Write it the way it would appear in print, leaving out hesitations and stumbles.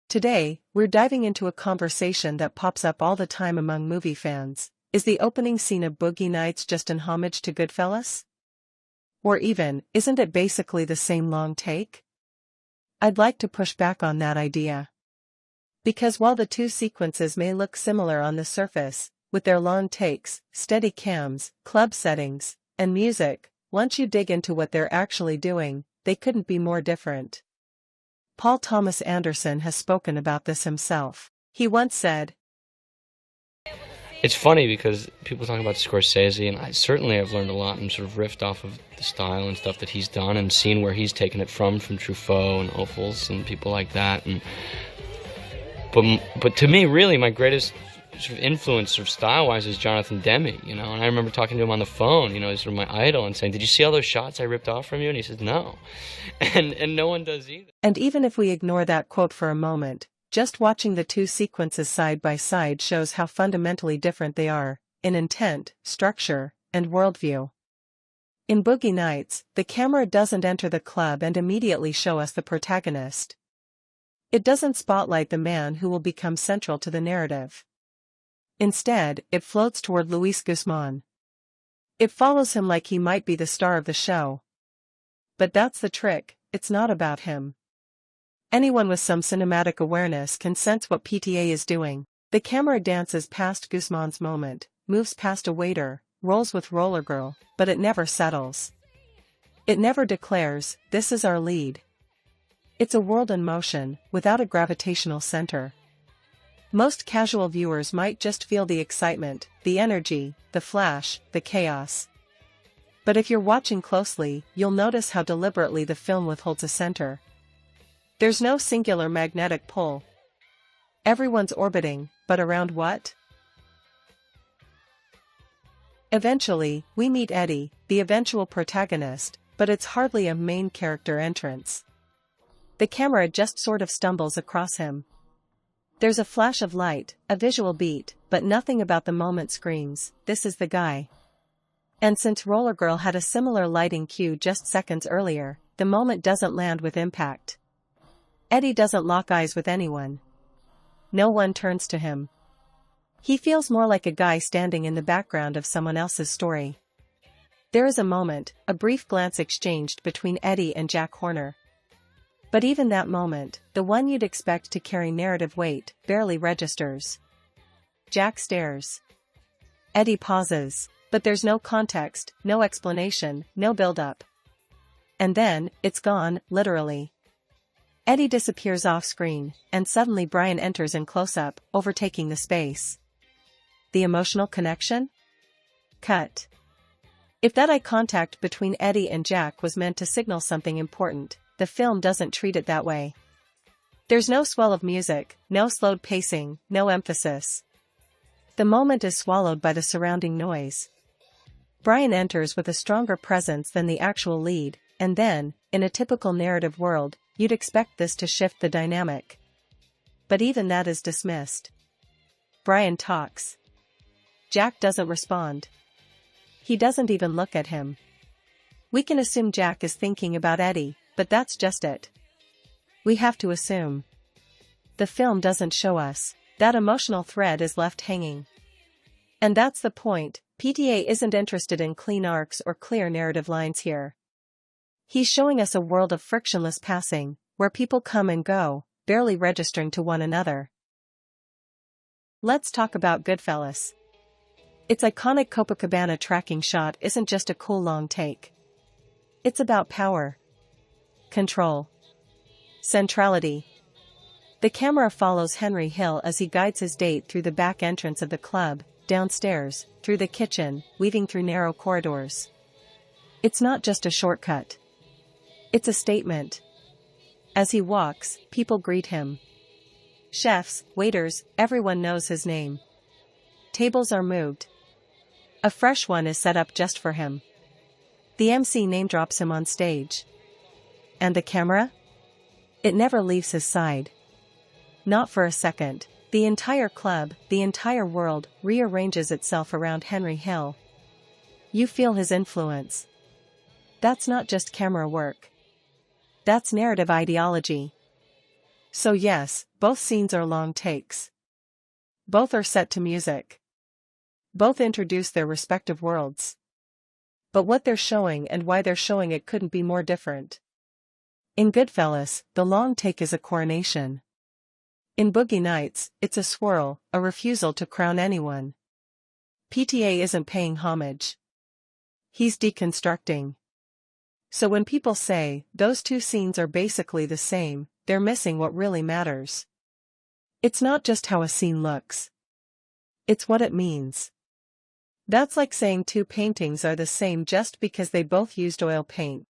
Today, we're diving into a conversation that pops up all the time among movie fans. Is the opening scene of Boogie Nights just an homage to Goodfellas? Or even, isn't it basically the same long take? I'd like to push back on that idea. Because while the two sequences may look similar on the surface, with their long takes, steady cams, club settings, and music, once you dig into what they're actually doing, they couldn't be more different. Paul Thomas Anderson has spoken about this himself. He once said, "It's funny because people talk about Scorsese, and I've learned a lot and sort of riffed off of the style and stuff that he's done and seen where he's taken it from Truffaut and Ophuls and people like that. But to me, really, my greatest sort of influence, sort of style-wise, is Jonathan Demme, And I remember talking to him on the phone, he's sort of my idol, and saying, "Did you see all those shots I ripped off from you?" And he says, "No," and no one does either. And even if we ignore that quote for a moment, just watching the two sequences side by side shows how fundamentally different they are, in intent, structure, and worldview. In Boogie Nights, the camera doesn't enter the club and immediately show us the protagonist. It doesn't spotlight the man who will become central to the narrative. Instead, it floats toward Luis Guzman. It follows him like he might be the star of the show. But that's the trick, it's not about him. Anyone with some cinematic awareness can sense what PTA is doing. The camera dances past Guzman's moment, moves past a waiter, rolls with Roller Girl, but it never settles. It never declares, "This is our lead." It's a world in motion, without a gravitational center. Most casual viewers might just feel the excitement, the energy, the flash, the chaos. But if you're watching closely, you'll notice how deliberately the film withholds a center. There's no singular magnetic pull. Everyone's orbiting, but around what? Eventually, we meet Eddie, the eventual protagonist, but it's hardly a main character entrance. The camera just sort of stumbles across him. There's a flash of light, a visual beat, but nothing about the moment screams, "This is the guy." And since Roller Girl had a similar lighting cue just seconds earlier, the moment doesn't land with impact. Eddie doesn't lock eyes with anyone. No one turns to him. He feels more like a guy standing in the background of someone else's story. There is a moment, a brief glance exchanged between Eddie and Jack Horner. But even that moment, the one you'd expect to carry narrative weight, barely registers. Jack stares. Eddie pauses, but there's no context, no explanation, no build-up. And then, it's gone, literally. Eddie disappears off-screen, and suddenly Brian enters in close-up, overtaking the space. The emotional connection? Cut. If that eye contact between Eddie and Jack was meant to signal something important, the film doesn't treat it that way. There's no swell of music, no slowed pacing, no emphasis. The moment is swallowed by the surrounding noise. Brian enters with a stronger presence than the actual lead, and then, in a typical narrative world, you'd expect this to shift the dynamic. But even that is dismissed. Brian talks. Jack doesn't respond. He doesn't even look at him. We can assume Jack is thinking about Eddie, but that's just it. We have to assume. The film doesn't show us. That emotional thread is left hanging. And that's the point, PTA isn't interested in clean arcs or clear narrative lines here. He's showing us a world of frictionless passing, where people come and go, barely registering to one another. Let's talk about Goodfellas. Its iconic Copacabana tracking shot isn't just a cool long take. It's about power. Control. Centrality. The camera follows Henry Hill as he guides his date through the back entrance of the club, downstairs, through the kitchen, weaving through narrow corridors. It's not just a shortcut. It's a statement. As he walks, people greet him. Chefs, waiters, everyone knows his name. Tables are moved. A fresh one is set up just for him. The MC name drops him on stage. And the camera? It never leaves his side. Not for a second. The entire club, the entire world, rearranges itself around Henry Hill. You feel his influence. That's not just camera work. That's narrative ideology. So yes, both scenes are long takes. Both are set to music. Both introduce their respective worlds. But what they're showing and why they're showing it couldn't be more different. In Goodfellas, the long take is a coronation. In Boogie Nights, it's a swirl, a refusal to crown anyone. PTA isn't paying homage. He's deconstructing. So when people say, those two scenes are basically the same, they're missing what really matters. It's not just how a scene looks. It's what it means. That's like saying two paintings are the same just because they both used oil paint.